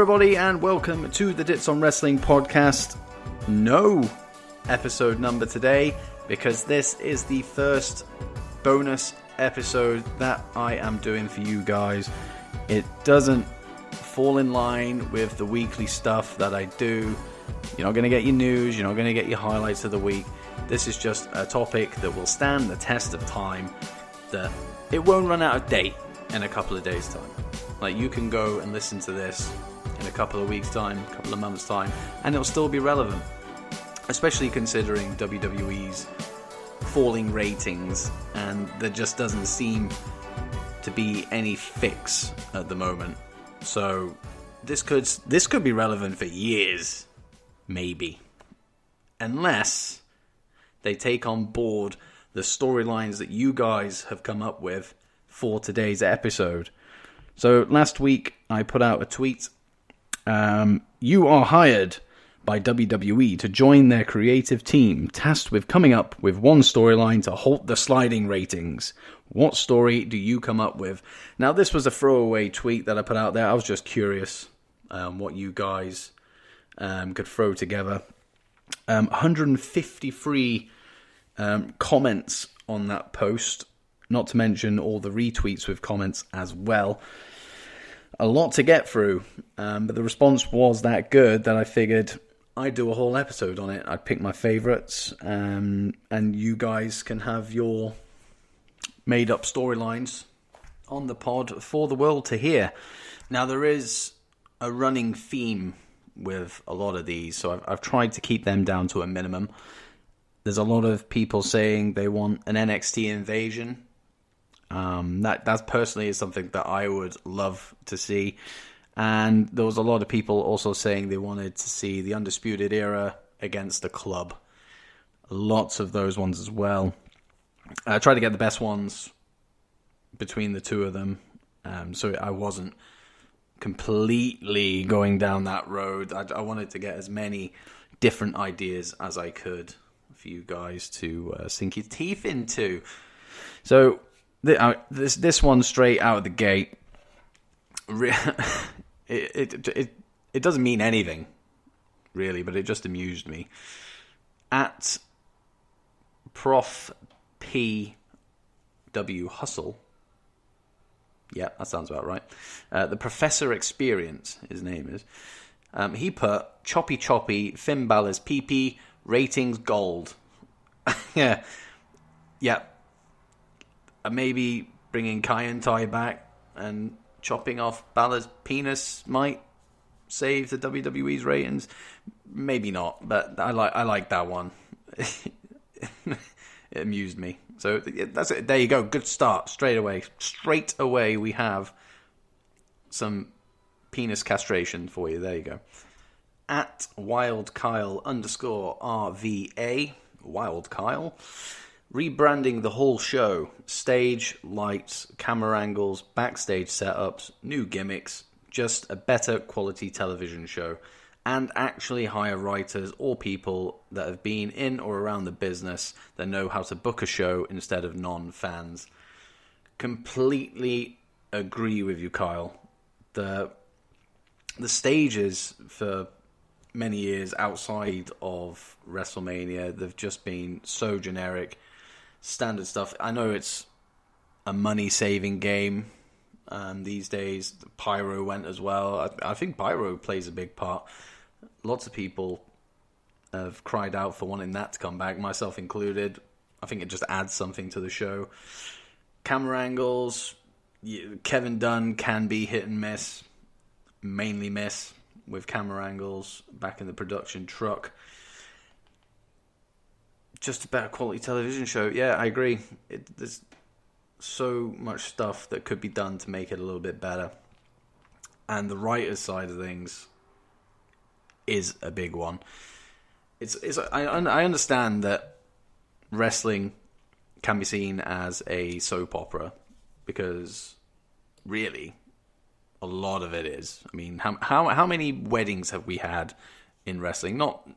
everybody, and welcome to the Dits on Wrestling podcast. No episode number today, because this is the first bonus episode that I am doing for you guys. It doesn't fall in line with the weekly stuff that I do. You're not going to get your news, you're not going to get your highlights of the week. This is just a topic that will stand the test of time, that it won't run out of date in a couple of days' time. Like, you can go and listen to this in a couple of weeks' time, a couple of months' time, and it'll still be relevant. Especially considering WWE's falling ratings, and there just doesn't seem to be any fix at the moment. So this could be relevant for years, maybe. Unless they take on board the storylines that you guys have come up with for today's episode. So last week I put out a tweet. You are hired by WWE to join their creative team, tasked with coming up with one storyline to halt the sliding ratings. What story do you come up with? Now, this was a throwaway tweet that I put out there. I was just curious what you guys could throw together. 153 comments on that post, not to mention all the retweets with comments as well. A lot to get through, but the response was that good that I figured I'd do a whole episode on it. I'd pick my favourites, and you guys can have your made-up storylines on the pod for the world to hear. Now, there is a running theme with a lot of these, so I've tried to keep them down to a minimum. There's a lot of people saying they want an NXT Invasion. That personally is something that I would love to see. And there was a lot of people also saying they wanted to see the Undisputed Era against the Club. Lots of those ones as well. I tried to get the best ones between the two of them, so I wasn't completely going down that road. I wanted to get as many different ideas as I could for you guys to sink your teeth into. So this one straight out of the gate, it doesn't mean anything really, but it just amused me. At Prof P W Hustle, yeah, that sounds about right. The Professor Experience, his name is. He put choppy Finn Balor's PP ratings gold. yeah. Maybe bringing Kai and Tai back and chopping off Balor's penis might save the WWE's ratings. Maybe not, but I like that one. It amused me. So that's it. There you go. Good start. Straight away we have some penis castration for you. There you go. At WildKyle_RVA, Wild Kyle, rebranding the whole show. Stage, lights, camera angles, backstage setups, new gimmicks, just a better quality television show. And actually hire writers or people that have been in or around the business that know how to book a show instead of non-fans. Completely agree with you, Kyle. The stages for many years outside of WrestleMania, they've just been so generic. Standard stuff. I know it's a money-saving game these days. Pyro went as well. I think Pyro plays a big part. Lots of people have cried out for wanting that to come back, myself included. I think it just adds something to the show. Camera angles, Kevin Dunn can be hit and miss. Mainly miss with camera angles back in the production truck. Just a better quality television show. Yeah, I agree. There's so much stuff that could be done to make it a little bit better. And the writer's side of things is a big one. I understand that wrestling can be seen as a soap opera, because really a lot of it is. I mean, how many weddings have we had in wrestling? Not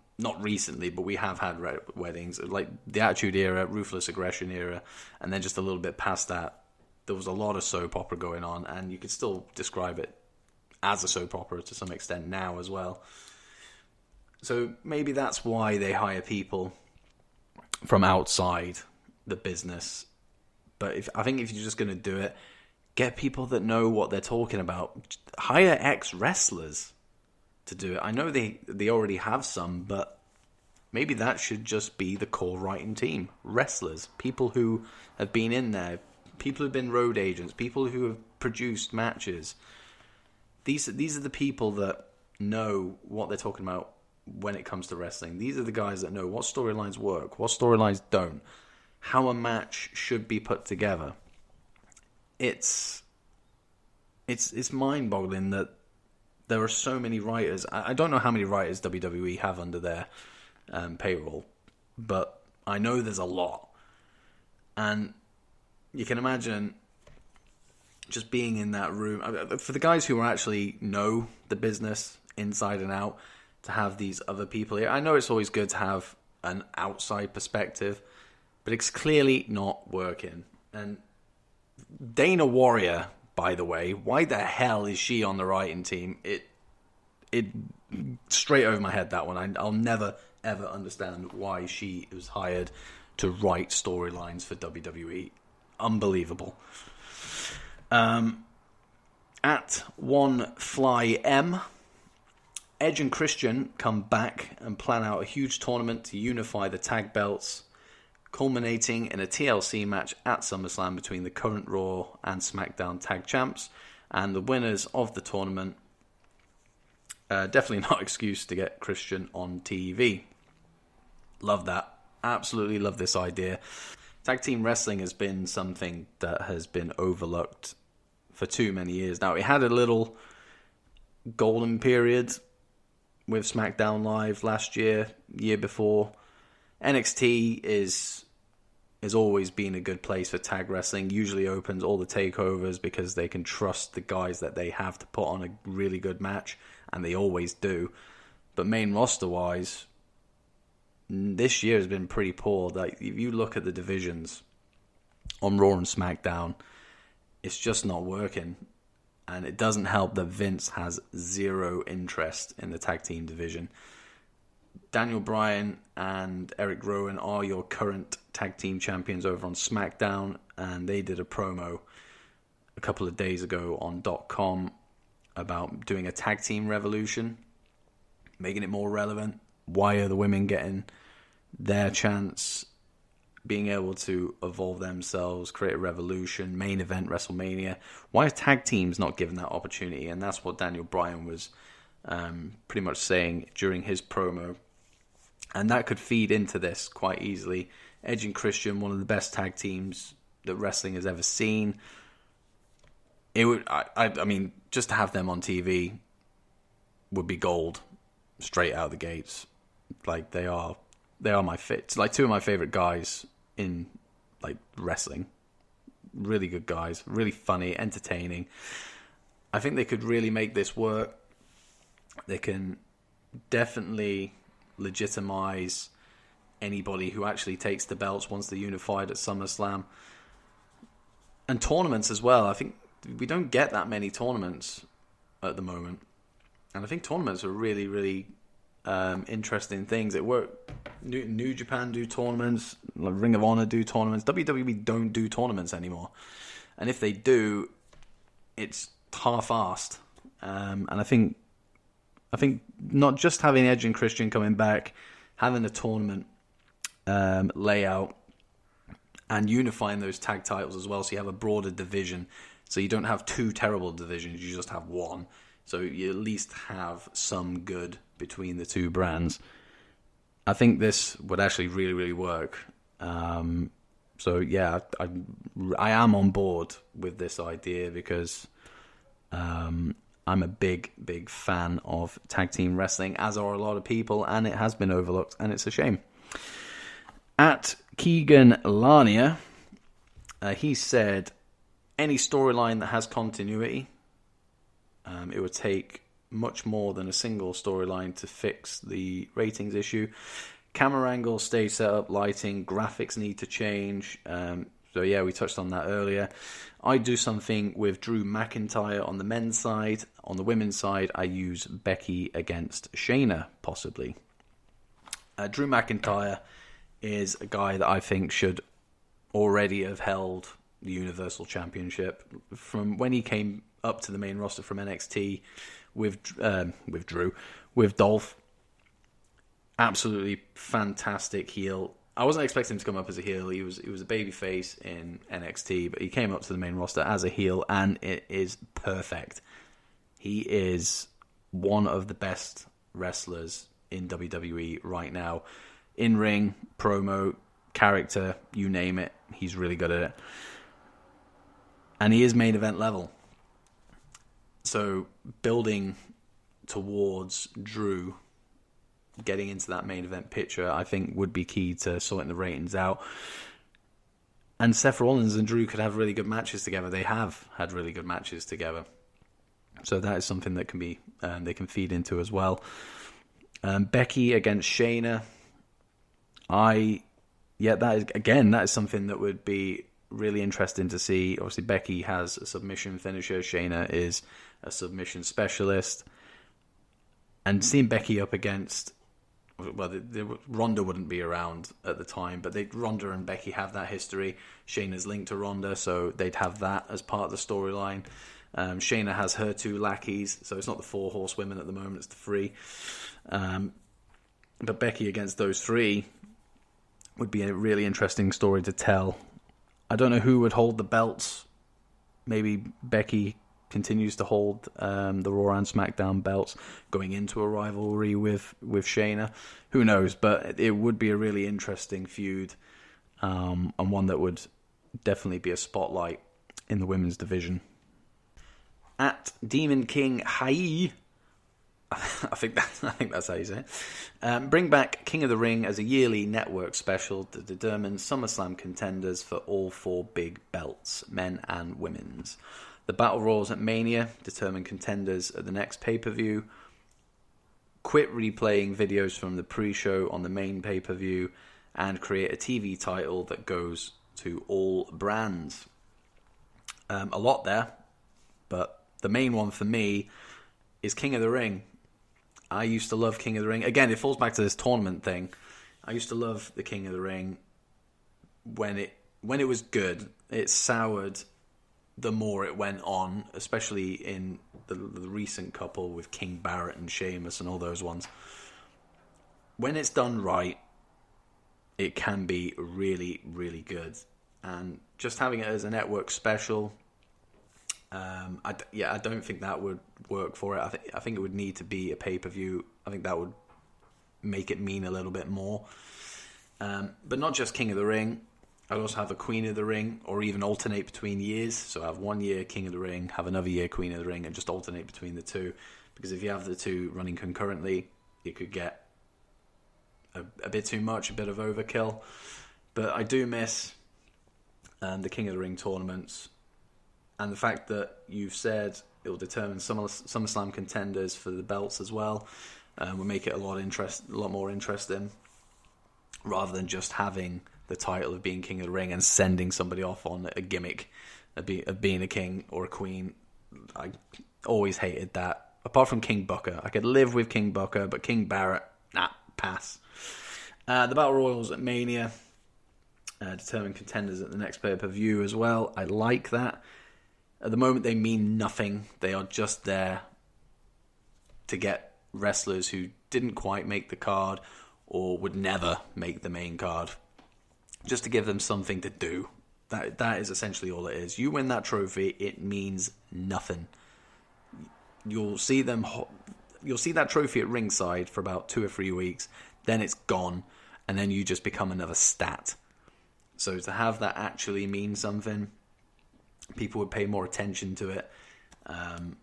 recently, but we have had weddings, like the Attitude Era, Ruthless Aggression Era, and then just a little bit past that, there was a lot of soap opera going on, and you could still describe it as a soap opera to some extent now as well. So maybe that's why they hire people from outside the business. But I think if you're just going to do it, get people that know what they're talking about. Hire ex-wrestlers to do it. I know they already have some, but maybe that should just be the core writing team. Wrestlers, people who have been in there, people who've been road agents, people who have produced matches. These are the people that know what they're talking about when it comes to wrestling. These are the guys that know what storylines work, what storylines don't, how a match should be put together. It's mind-boggling that there are so many writers. I don't know how many writers WWE have under their payroll, but I know there's a lot. And you can imagine just being in that room. For the guys who actually know the business inside and out, to have these other people here. I know it's always good to have an outside perspective, but it's clearly not working. And Dana Warrior, by the way, why the hell is she on the writing team? It straight over my head, that one. I'll never, ever understand why she was hired to write storylines for WWE. Unbelievable. At One Fly M, Edge and Christian come back and plan out a huge tournament to unify the tag belts, culminating in a TLC match at SummerSlam between the current Raw and SmackDown tag champs and the winners of the tournament. Definitely not excuse to get Christian on TV. Love that. Absolutely love this idea. Tag team wrestling has been something that has been overlooked for too many years now. It had a little golden period with SmackDown Live last year before. NXT is always been a good place for tag wrestling. Usually opens all the takeovers because they can trust the guys that they have to put on a really good match, and they always do. But main roster-wise, this year has been pretty poor. Like, if you look at the divisions on Raw and SmackDown, it's just not working. And it doesn't help that Vince has zero interest in the tag team division. Daniel Bryan and Eric Rowan are your current tag team champions over on SmackDown, and they did a promo a couple of days ago on .com about doing a tag team revolution, making it more relevant. Why are the women getting their chance, being able to evolve themselves, create a revolution, main event WrestleMania? Why are tag teams not given that opportunity? And that's what Daniel Bryan was pretty much saying during his promo. And that could feed into this quite easily. Edge and Christian, one of the best tag teams that wrestling has ever seen. It would, I mean, just to have them on TV would be gold straight out of the gates. Like, they are my fits. Like, two of my favorite guys in like wrestling. Really good guys, really funny, entertaining. I think they could really make this work. They can definitely legitimize anybody who actually takes the belts once they're unified at SummerSlam. And tournaments as well. I think we don't get that many tournaments at the moment. And I think tournaments are really, really interesting things. It work. New Japan do tournaments. Ring of Honor do tournaments. WWE don't do tournaments anymore. And if they do, it's half-assed. And I think not just having Edge and Christian coming back, having a tournament layout, and unifying those tag titles as well, so you have a broader division. So you don't have two terrible divisions, you just have one. So you at least have some good between the two brands. I think this would actually really, really work. So yeah, I am on board with this idea because I'm a big, big fan of tag team wrestling, as are a lot of people, and it has been overlooked, and it's a shame. At Keegan Lania, he said, any storyline that has continuity, it would take much more than a single storyline to fix the ratings issue. Camera angle, stage setup, lighting, graphics need to change. So So yeah, we touched on that earlier. I do something with Drew McIntyre on the men's side. On the women's side, I use Becky against Shayna, possibly. Drew McIntyre is a guy that I think should already have held the Universal Championship. From when he came up to the main roster from NXT with Dolph. Absolutely fantastic heel. I wasn't expecting him to come up as a heel. He was a babyface in NXT, but he came up to the main roster as a heel, and it is perfect. He is one of the best wrestlers in WWE right now. In-ring, promo, character, you name it. He's really good at it. And he is main event level. So building towards Drew getting into that main event picture, I think, would be key to sorting the ratings out. And Seth Rollins and Drew could have really good matches together. They have had really good matches together. So that is something that can be they can feed into as well. Becky against Shayna. That is something that would be really interesting to see. Obviously, Becky has a submission finisher. Shayna is a submission specialist. And seeing Becky up against... Ronda wouldn't be around at the time, but Ronda and Becky have that history. Shayna's linked to Ronda, so they'd have that as part of the storyline. Shayna has her 2 lackeys, so it's not the 4 horsewomen at the moment, it's the 3. But Becky against those 3 would be a really interesting story to tell. I don't know who would hold the belts. Maybe Becky continues to hold the Raw and SmackDown belts going into a rivalry with Shayna. Who knows? But it would be a really interesting feud, and one that would definitely be a spotlight in the women's division. At Demon King Hai, I think that's how you say it. Bring back King of the Ring as a yearly network special to determine SummerSlam contenders for all 4 big belts, men and women's. The Battle Royals at Mania determine contenders at the next pay-per-view. Quit replaying videos from the pre-show on the main pay-per-view, and create a TV title that goes to all brands. A lot there, but the main one for me is King of the Ring. I used to love King of the Ring. Again, it falls back to this tournament thing. I used to love the King of the Ring when it was good. It soured the more it went on, especially in the recent couple with King Barrett and Sheamus and all those ones. When it's done right, it can be really, really good. And just having it as a network special, I don't think that would work for it. I think it would need to be a pay-per-view. I think that would make it mean a little bit more. But not just King of the Ring. I'd also have a Queen of the Ring, or even alternate between years. So have 1 year King of the Ring, have another year Queen of the Ring, and just alternate between the 2. Because if you have the 2 running concurrently, it could get a bit too much, a bit of overkill. But I do miss the King of the Ring tournaments. And the fact that you've said it will determine SummerSlam contenders for the belts as well will make it a lot more interesting, rather than just having the title of being King of the Ring and sending somebody off on a gimmick of being a king or a queen. I always hated that. Apart from King Booker. I could live with King Booker, but King Barrett, pass. The Battle Royals at Mania determine contenders at the next pay-per-view as well. I like that. At the moment, they mean nothing. They are just there to get wrestlers who didn't quite make the card or would never make the main card, just to give them something to do. That is essentially all it is. You win that trophy, it means nothing. You'll see that trophy at ringside for about 2 or 3 weeks, then it's gone, and then you just become another stat. So to have that actually mean something, people would pay more attention to it. And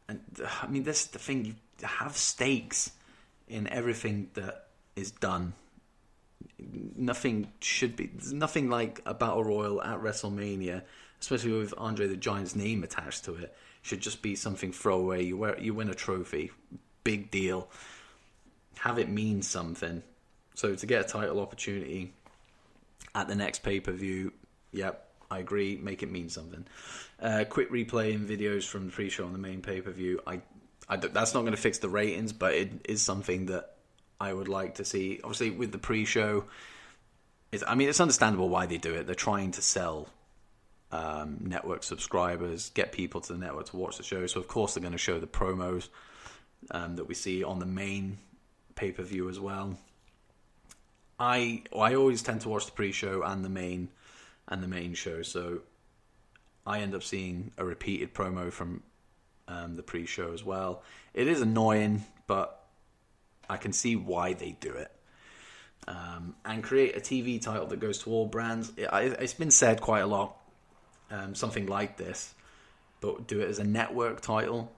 I mean, this is the thing, you have stakes in everything that is done. There's nothing like a Battle Royal at WrestleMania, especially with Andre the Giant's name attached to it. Should just be something throwaway. You win a trophy, big deal. Have it mean something. So to get a title opportunity at the next pay-per-view, Yep, I agree. Make it mean something. Quick replay in videos from the pre-show on the main pay-per-view. That's not going to fix the ratings, but it is something that I would like to see. Obviously, with the pre-show, it's understandable why they do it. They're trying to sell network subscribers, get people to the network to watch the show. So, of course, they're going to show the promos that we see on the main pay-per-view as well. I always tend to watch the pre-show and the main show, so I end up seeing a repeated promo from the pre-show as well. It is annoying, but I can see why they do it. And create a TV title that goes to all brands. It's been said quite a lot, something like this, but do it as a network title.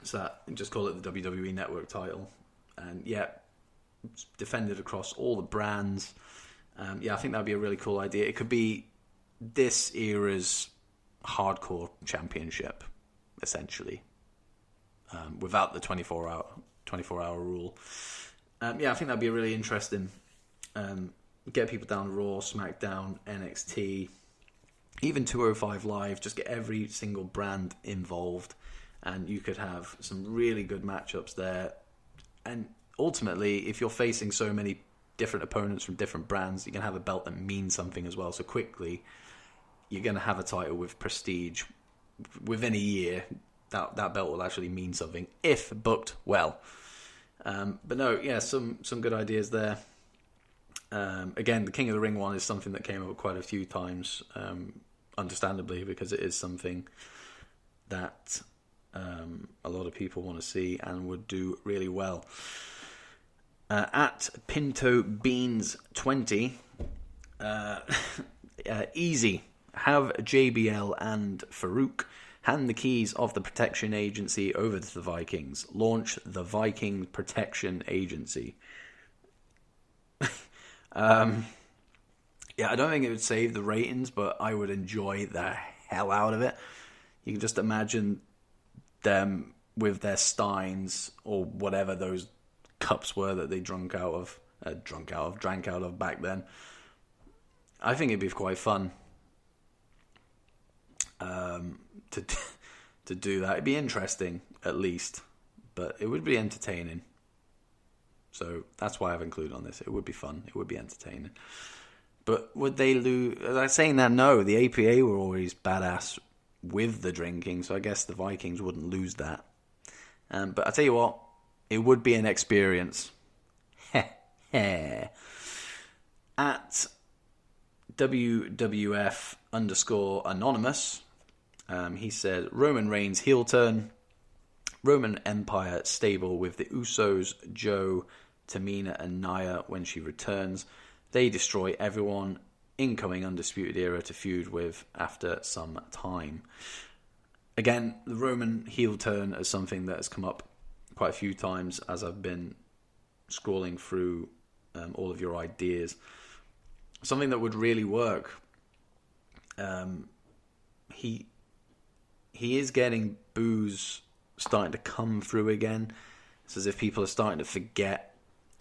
So just call it the WWE Network title. And yeah, defend it across all the brands. I think that'd be a really cool idea. It could be this era's hardcore championship, essentially, without the 24-hour rule. I think that'd be really interesting. Get people down Raw, SmackDown, NXT, even 205 Live. Just get every single brand involved, and you could have some really good matchups there. And ultimately, if you're facing so many different opponents from different brands, you can have a belt that means something as well. So quickly, you're going to have a title with prestige within a year. That belt will actually mean something if booked well. But no, yeah, some good ideas there. Again, the King of the Ring one is something that came up quite a few times, understandably, because it is something that a lot of people want to see and would do really well. At Pinto Beans 20, easy. Have JBL and Farouk hand the keys of the protection agency over to the Vikings. Launch the Viking Protection Agency. I don't think it would save the ratings, but I would enjoy the hell out of it. You can just imagine them with their steins or whatever those cups were that they drank out of back then. I think it'd be quite fun to do that. It'd be interesting, at least, but it would be entertaining. So that's why I've included on this. It would be fun. It would be entertaining. But would they lose? Saying that, no. The APA were always badass with the drinking, so I guess the Vikings wouldn't lose that. But I tell you what, it would be an experience. At WWF_anonymous, he said, Roman Reigns heel turn, Roman Empire stable with the Usos, Joe, Tamina and Nia when she returns. They destroy everyone. Incoming Undisputed Era to feud with after some time. Again, the Roman heel turn is something that has come up quite a few times as I've been scrolling through all of your ideas. Something that would really work. He is getting boos starting to come through again. It's as if people are starting to forget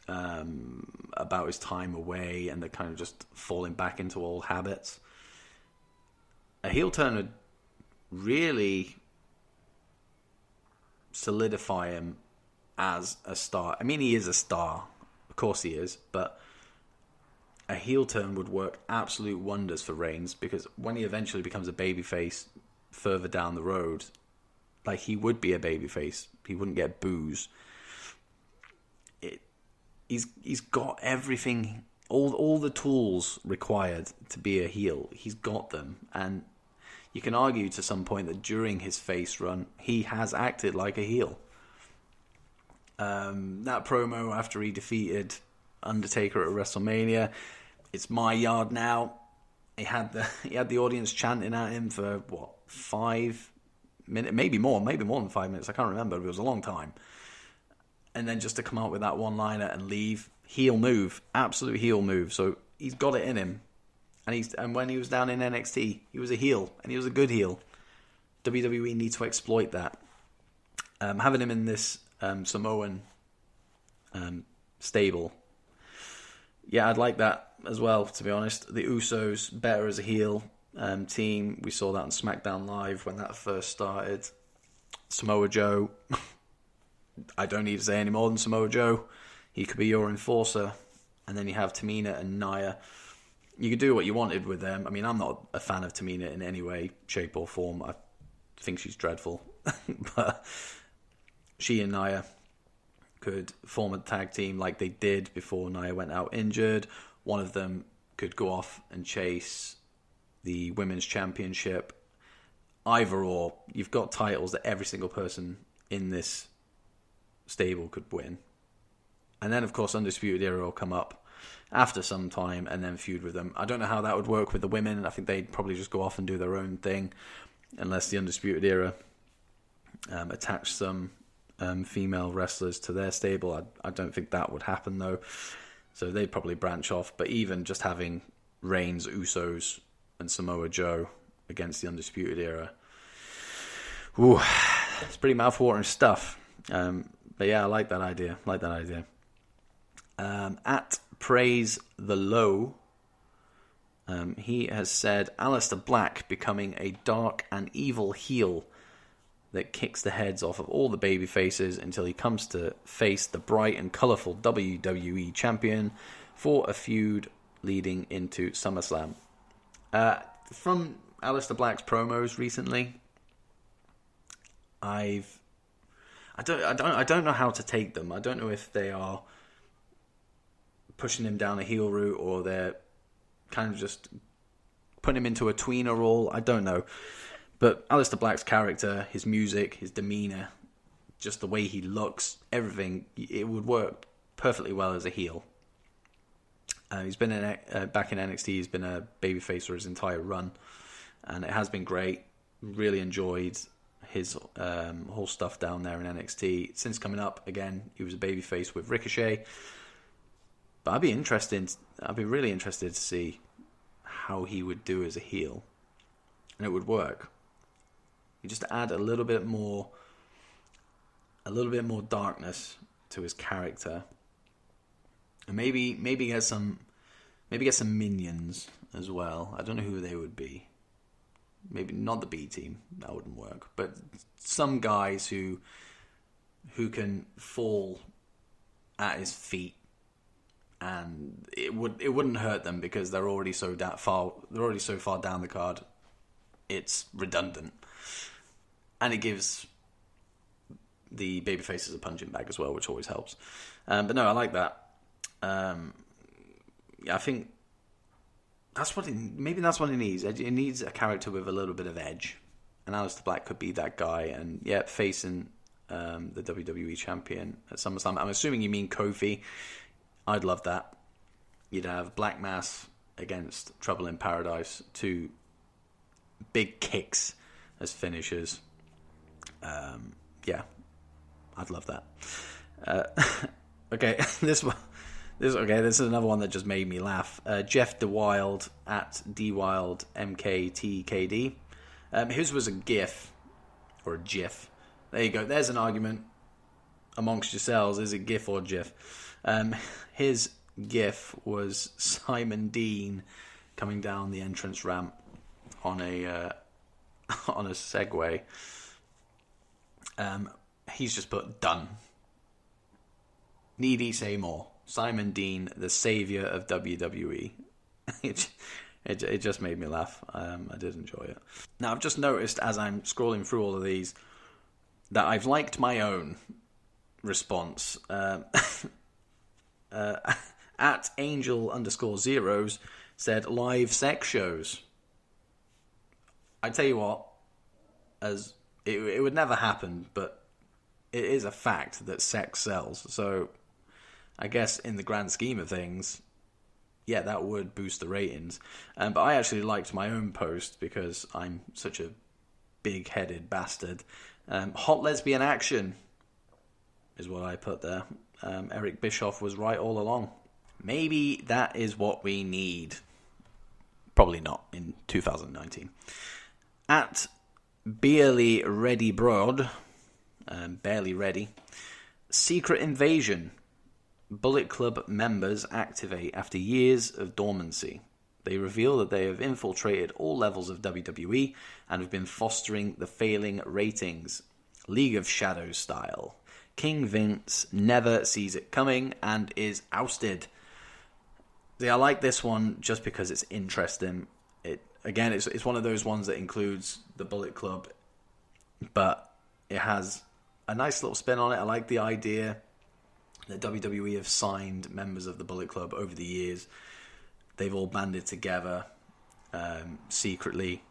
about his time away, and they're kind of just falling back into old habits. A heel turn would really solidify him as a star. I mean, he is a star. Of course he is, but a heel turn would work absolute wonders for Reigns, because when he eventually becomes a babyface further down the road, like, he would be a babyface. He wouldn't get boos. He's got everything, all the tools required to be a heel. He's got them, and you can argue to some point that during his face run, he has acted like a heel. That promo after he defeated Undertaker at WrestleMania, it's my yard now. He had the audience chanting at him for 5 minutes, maybe more than 5 minutes. I can't remember, but it was a long time. And then just to come out with that one-liner and leave, heel move, absolute heel move. So he's got it in him. And when he was down in NXT, he was a heel, and he was a good heel. WWE need to exploit that. Having him in this Samoan stable Yeah, I'd like that as well, to be honest. The Usos, better as a heel team. We saw that on SmackDown Live when that first started. Samoa Joe, I don't need to say any more than Samoa Joe. He could be your enforcer. And then you have Tamina and Nia. You could do what you wanted with them. I mean, I'm not a fan of Tamina in any way, shape or form. I think she's dreadful. But she and Nia could form a tag team like they did before Nia went out injured. One of them could go off and chase the women's championship. Either or, you've got titles that every single person in this stable could win. And then, of course, Undisputed Era will come up after some time and then feud with them. I don't know how that would work with the women. I think they'd probably just go off and do their own thing unless the Undisputed Era attach some female wrestlers to their stable. I don't think that would happen, though. So they'd probably branch off. But even just having Reigns, Usos, and Samoa Joe against the Undisputed Era, ooh, it's pretty mouthwatering stuff. But yeah, I like that idea. At Praise the Low, he has said Alistar Black becoming a dark and evil heel that kicks the heads off of all the baby faces until he comes to face the bright and colourful WWE champion for a feud leading into SummerSlam. From Alistar Black's promos recently, I don't know how to take them. I don't know if they are pushing him down a heel route or they're kind of just putting him into a tweener role. I don't know. But Alistar Black's character, his music, his demeanour, just the way he looks, everything, it would work perfectly well as a heel. He's been back in NXT. He's been a babyface for his entire run, and it has been great. Really enjoyed his whole stuff down there in NXT. Since coming up again, he was a babyface with Ricochet. But I'd be really interested to see how he would do as a heel, and it would work. You just add a little bit more darkness to his character, and maybe get some minions as well. I don't know who they would be. Maybe not the B team, that wouldn't work. But some guys who can fall at his feet, and it wouldn't hurt them because they're already so far down the card. It's redundant, and it gives the babyfaces a punching bag as well, which always helps. But no, I like that. Yeah, I think that's what it needs. It needs a character with a little bit of edge, and Alistar Black could be that guy. And yeah, facing the WWE champion at SummerSlam. I'm assuming you mean Kofi. I'd love that. You'd have Black Mass against Trouble in Paradise, two big kicks as finishers. Yeah, I'd love that. Okay, this is another one that just made me laugh. Jeff DeWild at DWildMKTKD. His was a GIF or a GIF. There you go. There's an argument amongst yourselves. Is it GIF or GIF? His GIF was Simon Dean coming down the entrance ramp on a Segway. He's just put done. Need he say more? Simon Dean, the saviour of WWE. It just made me laugh. I did enjoy it. Now, I've just noticed as I'm scrolling through all of these that I've liked my own response. At Angel_Zeros said live sex shows. I tell you what, as it would never happen, but it is a fact that sex sells. So I guess in the grand scheme of things, yeah, that would boost the ratings. But I actually liked my own post because I'm such a big-headed bastard. Hot lesbian action is what I put there. Eric Bischoff was right all along. Maybe that is what we need. Probably not in 2019. At Barely Ready Broad, Barely Ready, Secret Invasion. Bullet Club members activate after years of dormancy. They reveal that they have infiltrated all levels of WWE and have been fostering the failing ratings, League of Shadows style. King Vince never sees it coming and is ousted. See, I like this one just because it's interesting. It's one of those ones that includes the Bullet Club, but it has a nice little spin on it. I like the idea that WWE have signed members of the Bullet Club over the years. They've all banded together secretly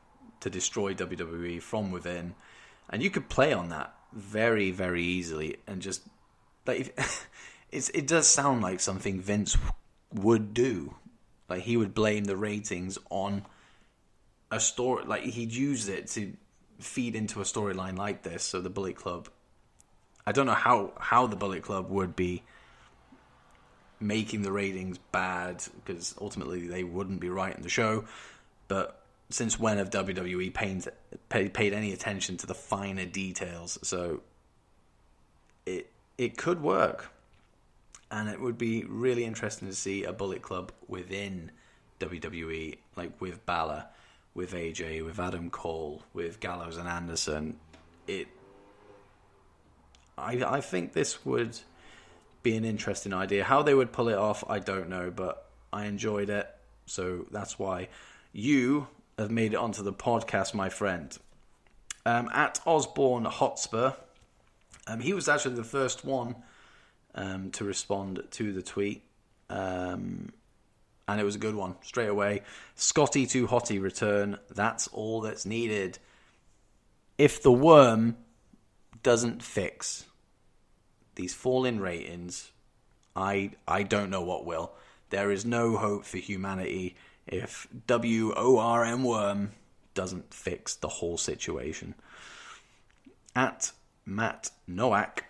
to destroy WWE from within. And you could play on that very, very easily. And just, like, it does sound like something Vince would do. Like, he would blame the ratings on a story. Like, he'd use it to feed into a storyline like this. So the Bullet Club, I don't know how the Bullet Club would be making the ratings bad, because ultimately they wouldn't be writing the show. But since when have WWE paid any attention to the finer details? So it could work, and it would be really interesting to see a Bullet Club within WWE, like with Balor, with AJ, with Adam Cole, with Gallows and Anderson. I think this would be an interesting idea. How they would pull it off, I don't know, but I enjoyed it, so that's why you have made it onto the podcast, my friend. At Osborn Hotspur, he was actually the first one to respond to the tweet, and it was a good one, straight away. Scotty to Hottie return, that's all that's needed. If the worm doesn't fix these fall-in ratings, I don't know what will. There is no hope for humanity if WORM Worm doesn't fix the whole situation. At Matt Nowak,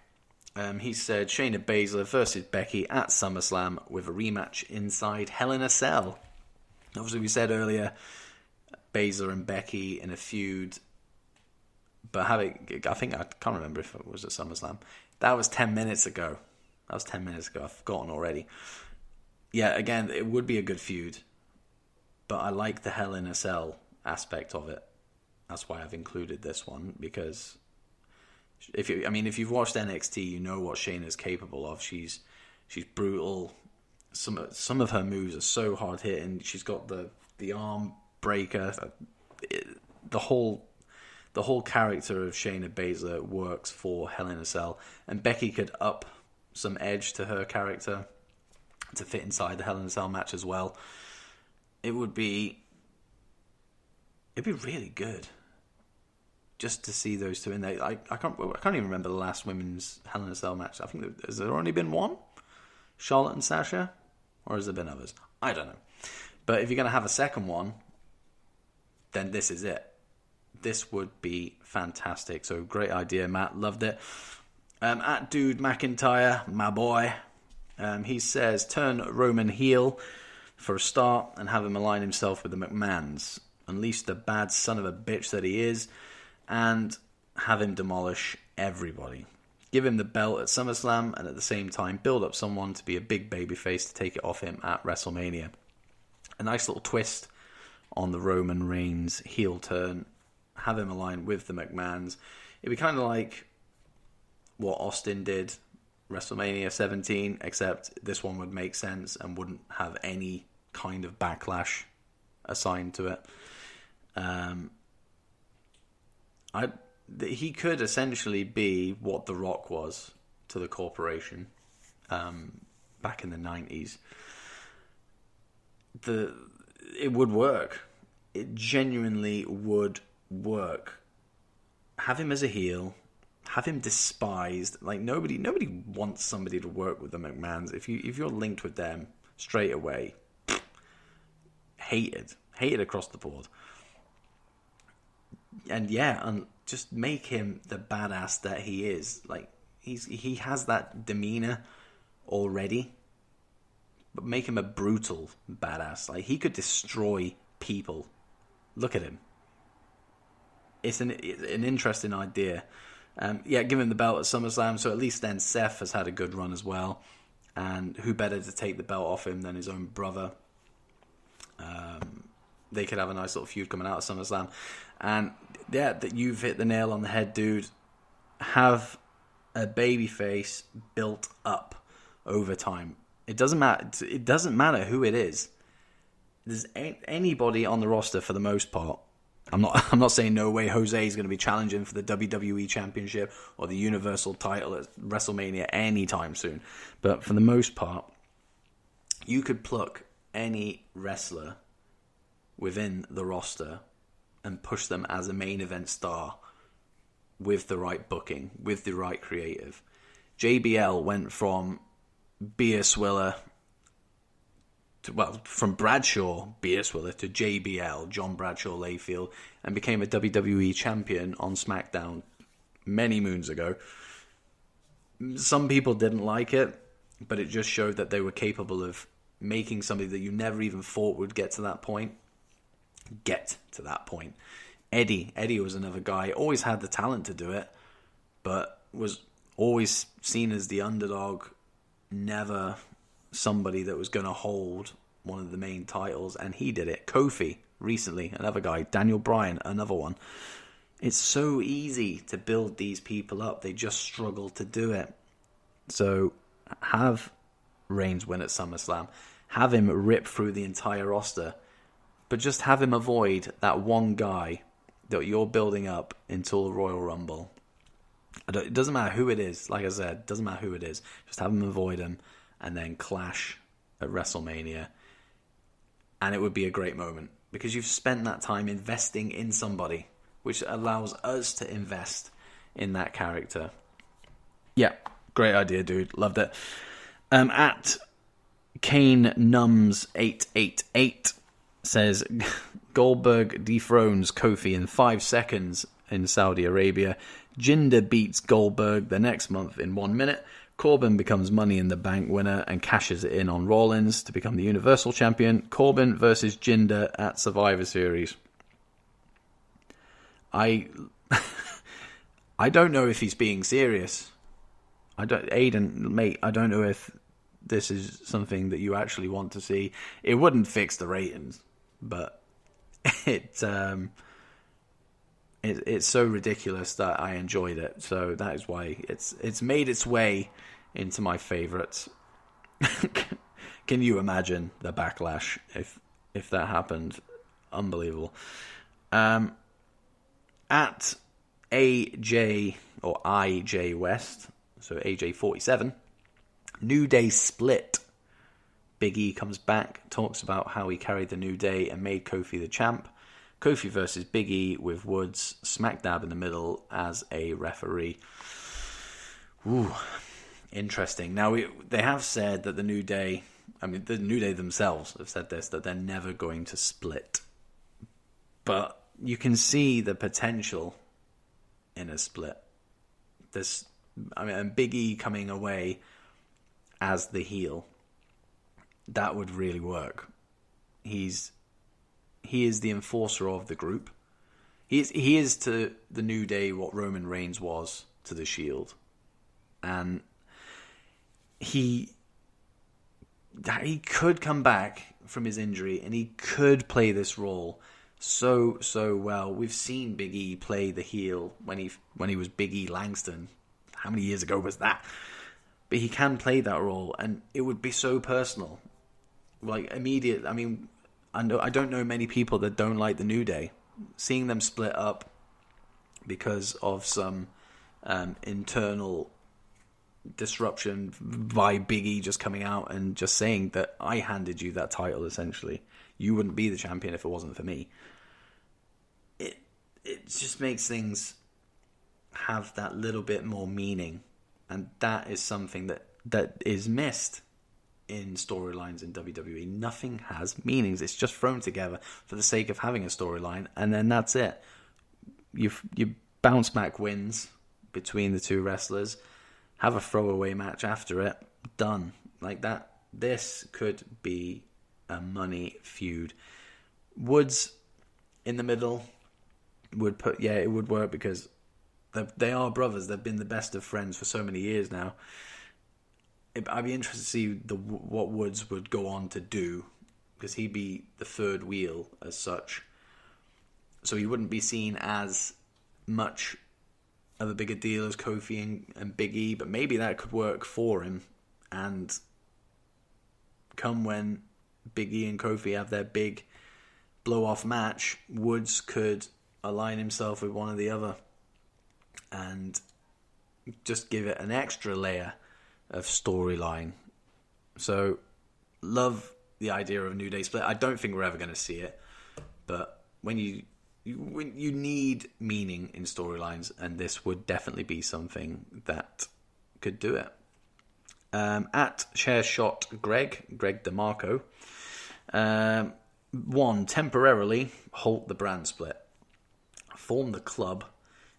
he said Shayna Baszler versus Becky at SummerSlam with a rematch inside Hell in a Cell. Obviously, we said earlier, Baszler and Becky in a feud, but I can't remember if it was at SummerSlam. That was 10 minutes ago. I've forgotten already. Yeah, again, it would be a good feud, but I like the Hell in a Cell aspect of it. That's why I've included this one, because if you've watched NXT, you know what Shayna's capable of. She's brutal. Some of her moves are so hard hitting. She's got the arm breaker. The whole character of Shayna Baszler works for Hell in a Cell, and Becky could up some edge to her character to fit inside the Hell in a Cell match as well. It'd be really good just to see those two in there. I can't even remember the last women's Hell in a Cell match. I think has there only been one? Charlotte and Sasha? Or has there been others? I don't know. But if you're going to have a second one, then this is it. This would be fantastic. So great idea, Matt. Loved it. At Dude McIntyre, my boy, he says turn Roman heel for a start and have him align himself with the McMahons. Unleash the bad son of a bitch that he is and have him demolish everybody. Give him the belt at SummerSlam and at the same time build up someone to be a big babyface to take it off him at WrestleMania. A nice little twist on the Roman Reigns heel turn. Have him align with the McMahons. It'd be kind of like what Austin did WrestleMania 17, except this one would make sense and wouldn't have any kind of backlash assigned to it. He could essentially be what The Rock was to the corporation back in the 90s. It would work. It genuinely would work. Have him as a heel. Have him despised. Like nobody wants somebody to work with the McMahons. If you're linked with them straight away, hated across the board. And just make him the badass that he is. Like he has that demeanor already, but make him a brutal badass. Like he could destroy people. Look at him. It's an interesting idea. Give him the belt at SummerSlam, so at least then Seth has had a good run as well. And who better to take the belt off him than his own brother? They could have a nice little feud coming out of SummerSlam. And yeah, that you've hit the nail on the head, dude. Have a babyface built up over time. It doesn't matter. It doesn't matter who it is. There's anybody on the roster for the most part. I'm not saying no way Jose is going to be challenging for the WWE Championship or the Universal title at WrestleMania anytime soon. But for the most part, you could pluck any wrestler within the roster and push them as a main event star with the right booking, with the right creative. JBL went from Beer Swiller from Bradshaw Beer Swiller to JBL, John Bradshaw Layfield, and became a WWE champion on SmackDown many moons ago. Some people didn't like it, but it just showed that they were capable of making somebody that you never even thought would get to that point. Eddie was another guy, always had the talent to do it, but was always seen as the underdog, never somebody that was going to hold one of the main titles, and he did it. Kofi, recently, another guy. Daniel Bryan, another one. It's so easy to build these people up. They just struggle to do it. So have Reigns win at SummerSlam. Have him rip through the entire roster. But just have him avoid that one guy that you're building up until the Royal Rumble. It doesn't matter who it is. Like I said, it doesn't matter who it is. Just have him avoid him and then clash at WrestleMania. And it would be a great moment because you've spent that time investing in somebody, which allows us to invest in that character. Yeah, great idea, dude. Loved it. At Kane Nums 888 says Goldberg dethrones Kofi in 5 seconds in Saudi Arabia. Jinder beats Goldberg the next month in 1 minute. Corbin becomes Money in the Bank winner and cashes it in on Rollins to become the Universal Champion. Corbin versus Jinder at Survivor Series. I don't know if he's being serious. Aiden, mate, I don't know if this is something that you actually want to see. It wouldn't fix the ratings, but it's so ridiculous that I enjoyed it. So that is why it's made its way into my favorites. Can you imagine the backlash if that happened? Unbelievable. At AJ or IJ West, so AJ47, New Day split. Big E comes back, talks about how he carried the New Day and made Kofi the champ. Kofi versus Big E with Woods smack dab in the middle as a referee. Ooh, interesting. Now, they have said that the New Day themselves have said this, that they're never going to split. But you can see the potential in a split. And Big E coming away as the heel, that would really work. He is the enforcer of the group. He is to the New Day what Roman Reigns was to the Shield. And he could come back from his injury and he could play this role so well. We've seen Big E play the heel when he was Big E Langston. How many years ago was that? But he can play that role and it would be so personal. Like immediate, I don't know many people that don't like the New Day. Seeing them split up because of some internal disruption by Big E just coming out and just saying that I handed you that title, essentially. You wouldn't be the champion if it wasn't for me. It just makes things have that little bit more meaning. And that is something that is missed in storylines in WWE. Nothing has meanings. It's just thrown together for the sake of having a storyline, and then that's it. You bounce back wins between the two wrestlers, have a throwaway match after it, done. Like that. This could be a money feud. Woods in the middle it would work because they are brothers. They've been the best of friends for so many years now. I'd be interested to see what Woods would go on to do, because he'd be the third wheel as such. So he wouldn't be seen as much of a bigger deal as Kofi and Big E, but maybe that could work for him. And come when Big E and Kofi have their big blow-off match, Woods could align himself with one or the other and just give it an extra layer of storyline. So, love the idea of a New Day split. I don't think we're ever going to see it, but when you need meaning in storylines, and this would definitely be something that could do it. At Share Shot Greg DeMarco, one, temporarily halt the brand split. Form the club,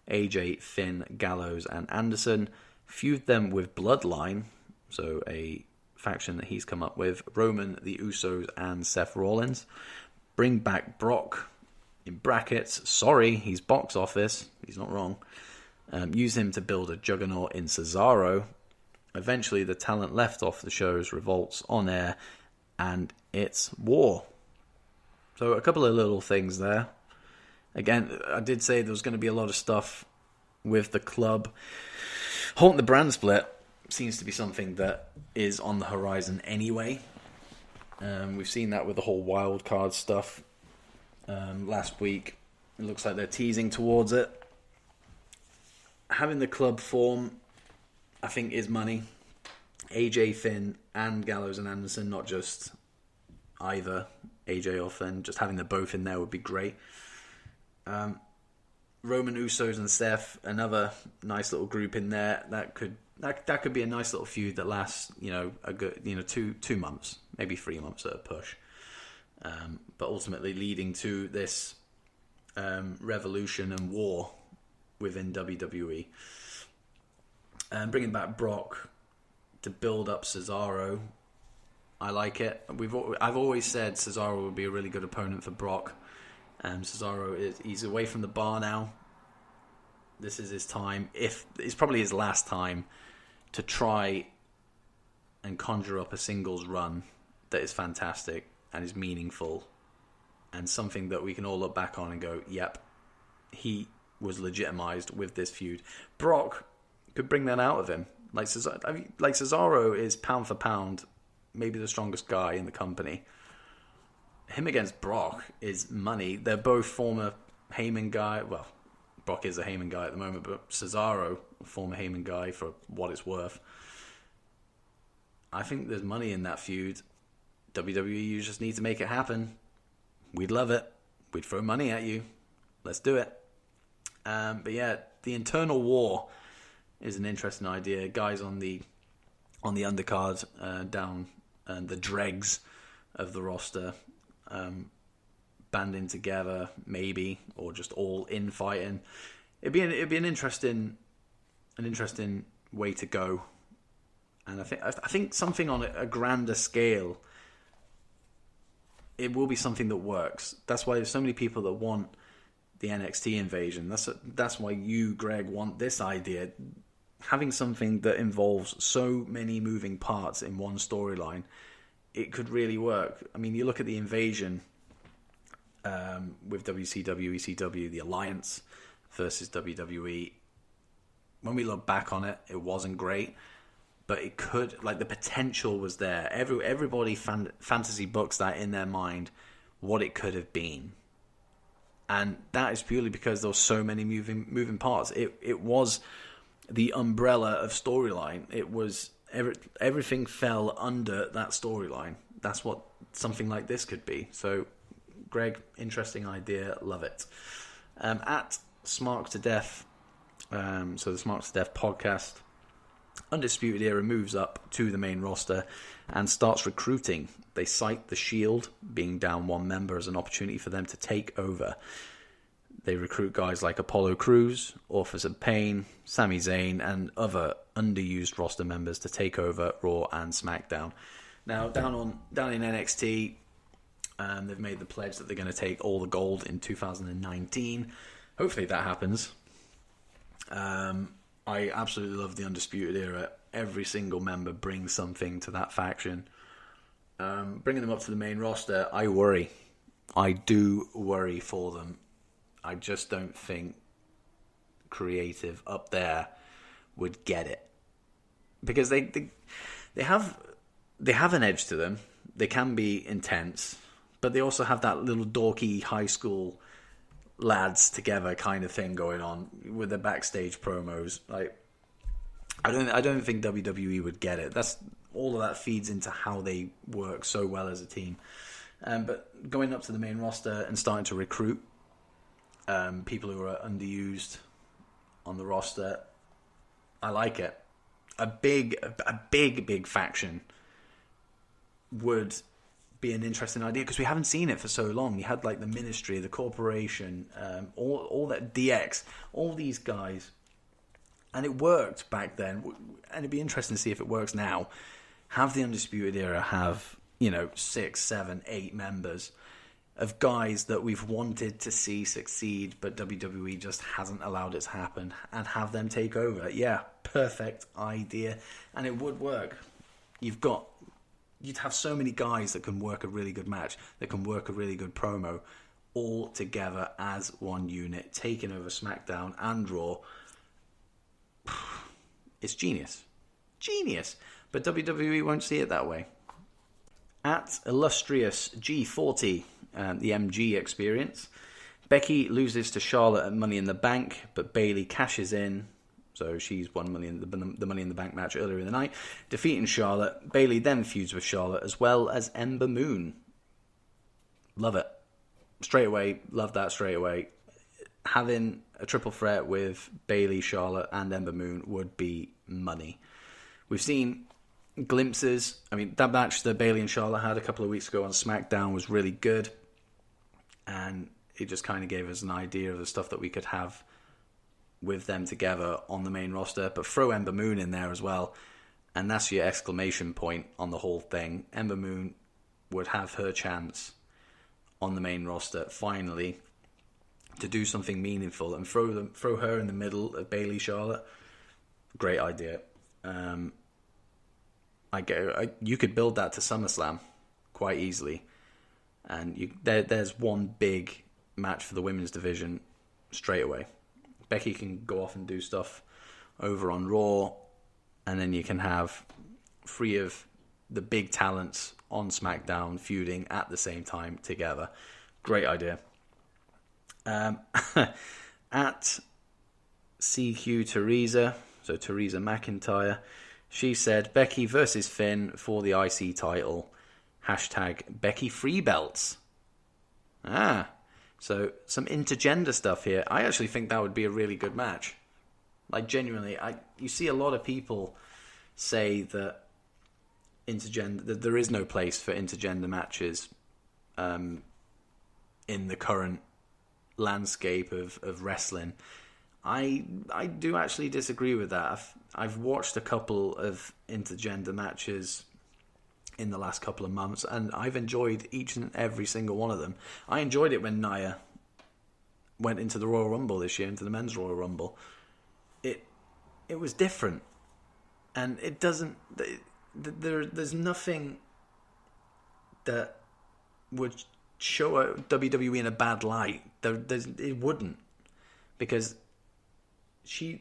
AJ, Finn, Gallows, and Anderson. Feud them with Bloodline, so a faction that he's come up with. Roman, the Usos, and Seth Rollins. Bring back Brock, in brackets, sorry, he's box office, he's not wrong. Use him to build a juggernaut in Cesaro. Eventually, the talent left off the shows revolts on air, and it's war. So a couple of little things there. Again, I did say there was going to be a lot of stuff with the club. Halting the brand split seems to be something that is on the horizon anyway. We've seen that with the whole wild card stuff last week. It looks like they're teasing towards it. Having the club form, I think, is money. AJ, Finn, and Gallows and Anderson, not just either AJ or Finn. Just having them both in there would be great. Roman, Usos, and Seth, another nice little group in there. That could be a nice little feud that lasts, a good, 2 months, maybe 3 months at a push. But ultimately leading to this revolution and war within WWE. And bringing back Brock to build up Cesaro, I like it. I've always said Cesaro would be a really good opponent for Brock. Cesaro he's away from the bar now. This is his time. It's probably his last time to try and conjure up a singles run that is fantastic and is meaningful and something that we can all look back on and go, yep, he was legitimized with this feud. Brock could bring that out of him. Like Cesaro is pound for pound maybe the strongest guy in the company. Him against Brock is money. They're both former Heyman guy. Well, Brock is a Heyman guy at the moment, but Cesaro, a former Heyman guy for what it's worth. I think there's money in that feud. WWE, you just need to make it happen. We'd love it. We'd throw money at you. Let's do it. But yeah, the internal war is an interesting idea. Guys on the undercard, down and the dregs of the roster, banding together, maybe, or just all infighting. It'd be an interesting way to go. And I think something on a grander scale, it will be something that works. That's why there's so many people that want the NXT invasion. That's why you, Greg, want this idea. Having something that involves so many moving parts in one storyline, it could really work. I mean, you look at the invasion with WCW, ECW, the Alliance versus WWE. When we look back on it, it wasn't great, but it could, the potential was there. Everybody fantasy books that in their mind, what it could have been. And that is purely because there were so many moving parts. It was the umbrella of storyline. It was everything fell under that storyline. That's what something like this could be. So, Greg, interesting idea, love it. At Smark to Death, so the Smark to Death podcast, Undisputed Era moves up to the main roster and starts recruiting. They cite the Shield being down one member as an opportunity for them to take over. They recruit guys like Apollo Crews, Authors of Pain, Sami Zayn, and other underused roster members to take over Raw and SmackDown. Now, down in NXT, they've made the pledge that they're going to take all the gold in 2019. Hopefully that happens. I absolutely love the Undisputed Era every single member brings something to that faction. Bringing them up to the main roster, I worry. I do worry for them. I just don't think creative up there would get it, because they have an edge to them. They can be intense, but they also have that little dorky high school lads together kind of thing going on with the backstage promos. Like, I don't think WWE would get it. That's all of that feeds into how they work so well as a team. But going up to the main roster and starting to recruit people who are underused on the roster, I like it. A big faction would be an interesting idea, because we haven't seen it for so long. You had like the Ministry, the Corporation, all that DX, all these guys, and it worked back then. And it'd be interesting to see if it works now. Have the Undisputed Era have 6, 7, 8 members of guys that we've wanted to see succeed, but WWE just hasn't allowed it to happen, and have them take over. Yeah, perfect idea, and it would work. You'd have so many guys that can work a really good match, that can work a really good promo, all together as one unit, taking over SmackDown and Raw. It's genius. Genius. But WWE won't see it that way. At Illustrious G40, the MG experience, Becky loses to Charlotte at Money in the Bank, but Bayley cashes in. So she's won the Money in the Bank match earlier in the night, defeating Charlotte. Bayley then feuds with Charlotte, as well as Ember Moon. Love it. Straight away, love that straight away. Having a triple threat with Bayley, Charlotte, and Ember Moon would be money. We've seen glimpses. I mean, that match that Bayley and Charlotte had a couple of weeks ago on SmackDown was really good, and it just kind of gave us an idea of the stuff that we could have with them together on the main roster. But throw Ember Moon in there as well, and that's your exclamation point on the whole thing. Ember Moon would have her chance on the main roster finally to do something meaningful, and throw her in the middle of Bayley, Charlotte. Great idea. You could build that to SummerSlam quite easily, and there's one big match for the women's division straight away. Becky can go off and do stuff over on Raw, and then you can have 3 of the big talents on SmackDown feuding at the same time together. Great idea. At CQ Teresa, so Teresa McIntyre, she said Becky versus Finn for the IC title. Hashtag Becky Free Belts. So some intergender stuff here. I actually think that would be a really good match. Like, genuinely, you see a lot of people say that that there is no place for intergender matches in the current landscape of wrestling. I do actually disagree with that. I've watched a couple of intergender matches in the last couple of months, and I've enjoyed each and every single one of them. I enjoyed it when Nia went into the Royal Rumble this year, into the Men's Royal Rumble. It was different, and it doesn't. There's nothing that would show WWE in a bad light. It wouldn't, because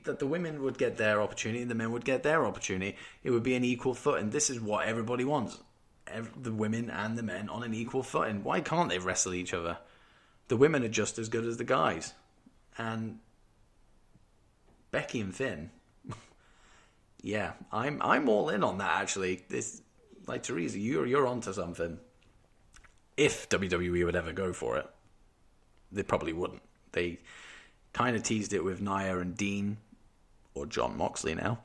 that the women would get their opportunity, the men would get their opportunity. It would be an equal footing. This is what everybody wants. The women and the men on an equal footing. Why can't they wrestle each other? The women are just as good as the guys. And Becky and Finn, yeah, I'm all in on that, actually. This, like, Teresa, you're onto something. If WWE would ever go for it, they probably wouldn't. They kind of teased it with Nia and Dean, or John Moxley now,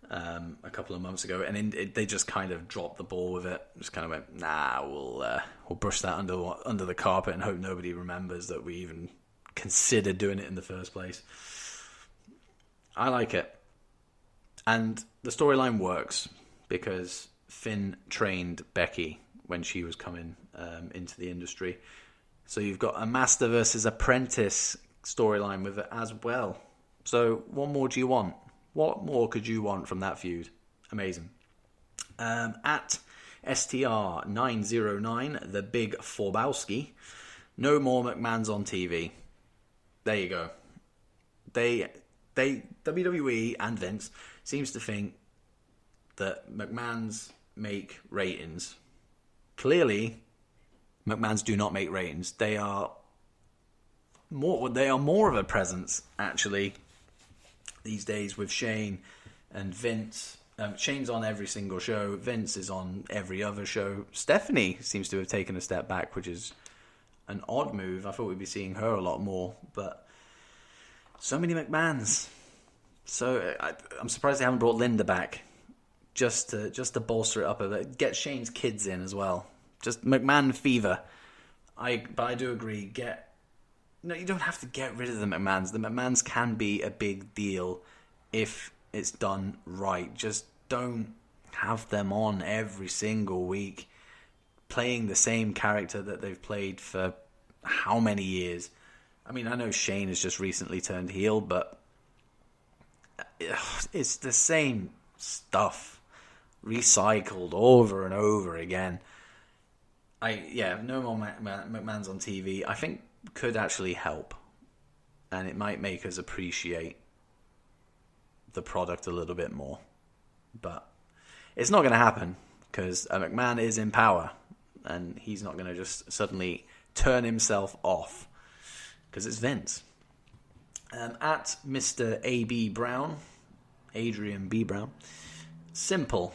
a couple of months ago, and they just kind of dropped the ball with it. Just kind of went, nah, we'll brush that under the carpet and hope nobody remembers that we even considered doing it in the first place. I like it, and the storyline works because Finn trained Becky when she was coming into the industry, so you've got a master versus apprentice storyline with it as well. So what more do you want? What more could you want from that feud? Amazing. At STR909, the Big Forbowski, no more McMahons on TV. There you go. WWE and Vince seems to think that McMahons make ratings. Clearly, McMahons do not make ratings. They are more of a presence, actually, these days with Shane and Vince. Shane's on every single show. Vince is on every other show. Stephanie seems to have taken a step back, which is an odd move. I thought we'd be seeing her a lot more, but so many McMahons. So I'm surprised they haven't brought Linda back, just to bolster it up a bit. Get Shane's kids in as well. Just McMahon fever. But I do agree. No, you don't have to get rid of the McMahons. The McMahons can be a big deal if it's done right. Just don't have them on every single week playing the same character that they've played for how many years. I mean, I know Shane has just recently turned heel, but it's the same stuff recycled over and over again. No more McMahons on TV, I think, could actually help, and it might make us appreciate the product a little bit more. But it's not going to happen because a McMahon is in power, and he's not going to just suddenly turn himself off because it's Vince. At Mr. A.B. Brown, Adrian B. Brown, simple.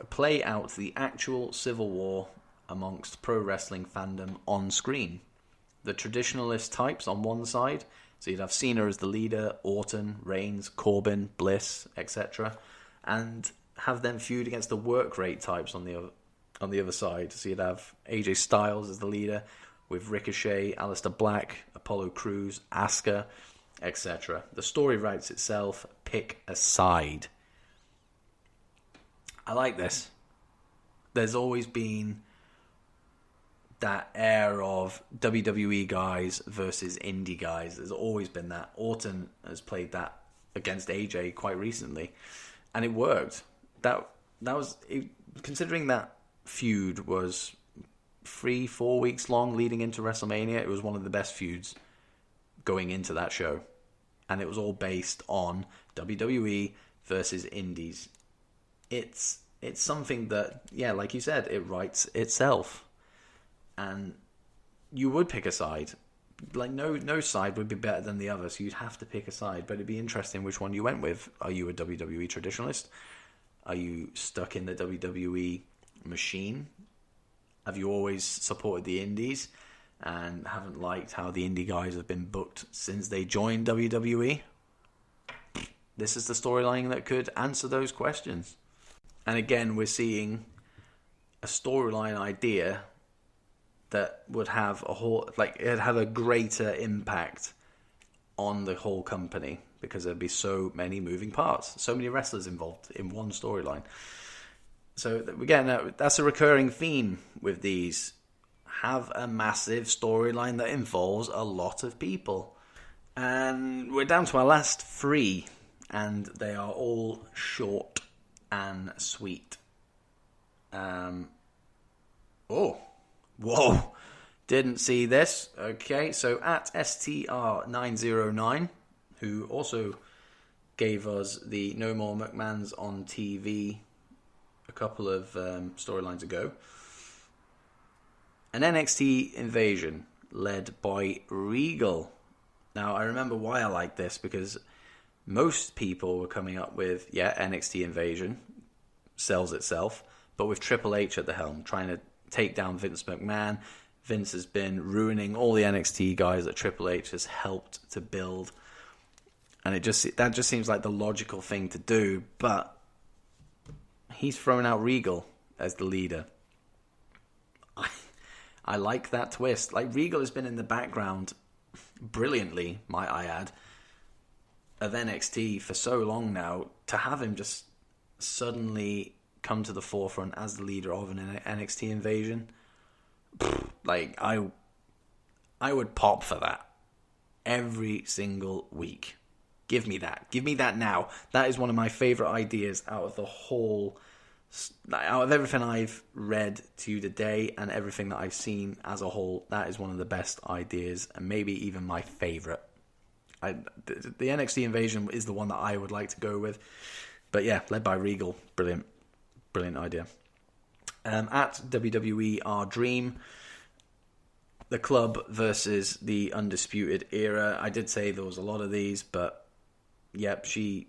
Play out the actual civil war amongst pro wrestling fandom on screen. The traditionalist types on one side, so you'd have Cena as the leader, Orton, Reigns, Corbin, Bliss, etc., and have them feud against the work rate types on the other side. So you'd have AJ Styles as the leader, with Ricochet, Alistar Black, Apollo Crews, Asuka, etc. The story writes itself. Pick a side. I like this. There's always been that air of WWE guys versus indie guys. There's always been that. Orton has played that against AJ quite recently, and it worked. That was, considering that feud was 3-4 weeks long leading into WrestleMania, it was one of the best feuds going into that show, and it was all based on WWE versus indies. It's something that, yeah, like you said, it writes itself. And you would pick a side. Like, no side would be better than the other, so you'd have to pick a side. But it'd be interesting which one you went with. Are you a WWE traditionalist? Are you stuck in the WWE machine? Have you always supported the indies and haven't liked how the indie guys have been booked since they joined WWE? This is the storyline that could answer those questions. And again, we're seeing a storyline idea that would have it'd have a greater impact on the whole company because there'd be so many moving parts, so many wrestlers involved in one storyline. So again, that's a recurring theme with these. Have a massive storyline that involves a lot of people. And we're down to our last 3, and they are all short and sweet. Whoa, didn't see this. Okay, so at STR909, who also gave us the No More McMahons on TV a couple of storylines ago, an NXT Invasion led by Regal. Now, I remember why I like this, because most people were coming up with, NXT Invasion sells itself, but with Triple H at the helm, trying to take down Vince McMahon. Vince has been ruining all the NXT guys that Triple H has helped to build, and that just seems like the logical thing to do. But he's thrown out Regal as the leader. I like that twist. Like, Regal has been in the background brilliantly, might I add, of NXT for so long now. To have him just suddenly come to the forefront as the leader of an NXT Invasion, like, I would pop for that every single week. Give me that. Give me that now. That is one of my favourite ideas out of everything I've read to today and everything that I've seen as a whole. That is one of the best ideas and maybe even my favourite. The NXT Invasion is the one that I would like to go with. But yeah, led by Regal. Brilliant. Brilliant idea. At WWE Our Dream, the club versus the Undisputed Era. I did say there was a lot of these, but yep, she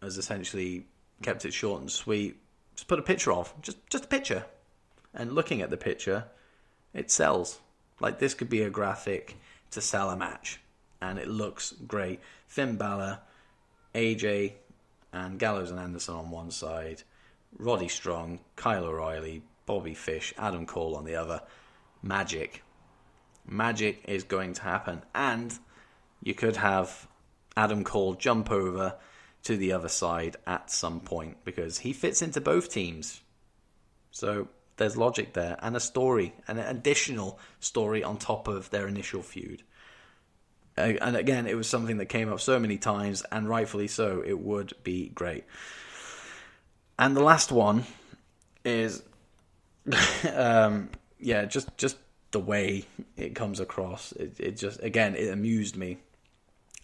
has essentially kept it short and sweet. Just put a picture of, just a picture. And looking at the picture, it sells. Like, this could be a graphic to sell a match. And it looks great. Finn Balor, AJ, and Gallows and Anderson on one side. Roddy Strong, Kyle O'Reilly, Bobby Fish, Adam Cole on the other. Magic. Magic is going to happen. And you could have Adam Cole jump over to the other side at some point, because he fits into both teams. So there's logic there, and a story, an additional story on top of their initial feud. And again, it was something that came up so many times, and rightfully so. It would be great. And the last one is, just the way it comes across. It just, again, it amused me.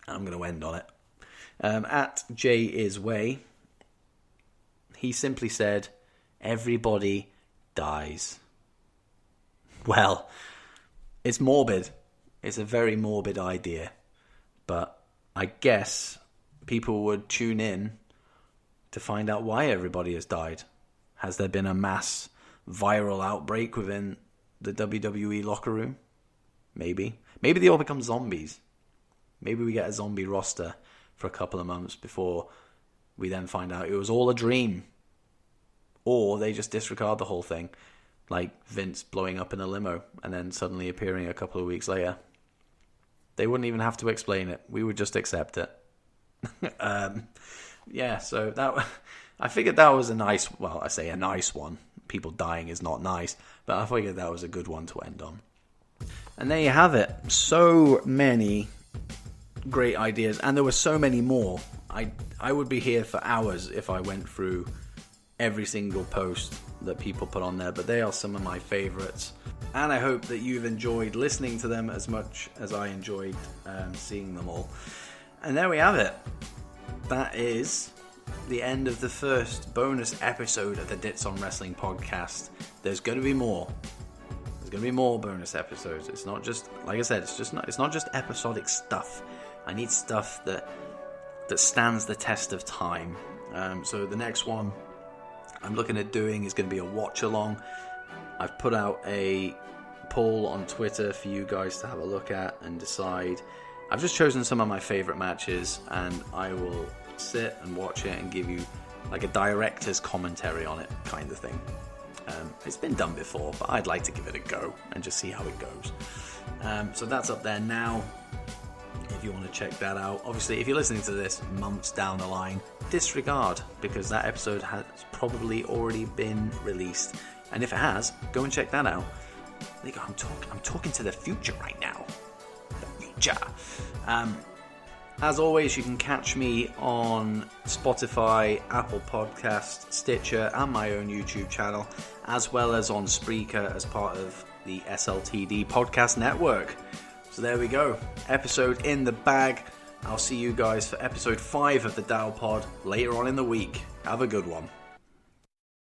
I'm going to end on it. At Jay Is Way, he simply said, "Everybody dies." Well, it's morbid. It's a very morbid idea. But I guess people would tune in to find out why everybody has died. Has there been a mass viral outbreak within the WWE locker room? Maybe. Maybe they all become zombies. Maybe we get a zombie roster for a couple of months before we then find out it was all a dream. Or they just disregard the whole thing, like Vince blowing up in a limo and then suddenly appearing a couple of weeks later. They wouldn't even have to explain it. We would just accept it. So that, I figured that was a nice one. People dying is not nice, but I figured that was a good one to end on. And there you have it. So many great ideas, and there were so many more. I would be here for hours if I went through every single post that people put on there, but they are some of my favorites, and I hope that you've enjoyed listening to them as much as I enjoyed seeing them all. And there we have it. That is the end of the first bonus episode of the Dits on Wrestling podcast. There's going to be more. There's going to be more bonus episodes. It's not just, like I said, it's not just episodic stuff. I need stuff that stands the test of time. So the next one I'm looking at doing is going to be a watch along. I've put out a poll on Twitter for you guys to have a look at and decide. I've just chosen some of my favourite matches, and I will sit and watch it and give you like a director's commentary on it kind of thing. It's been done before, but I'd like to give it a go and just see how it goes. So that's up there now, if you want to check that out. Obviously, if you're listening to this months down the line, disregard, because that episode has probably already been released. And if it has, go and check that out. There you go, I'm talking to the future right now. The future. As always, you can catch me on Spotify, Apple Podcasts, Stitcher, and my own YouTube channel, as well as on Spreaker as part of the SLTD Podcast Network. So there we go. Episode in the bag. I'll see you guys for episode 5 of the DOWPOD later on in the week. Have a good one.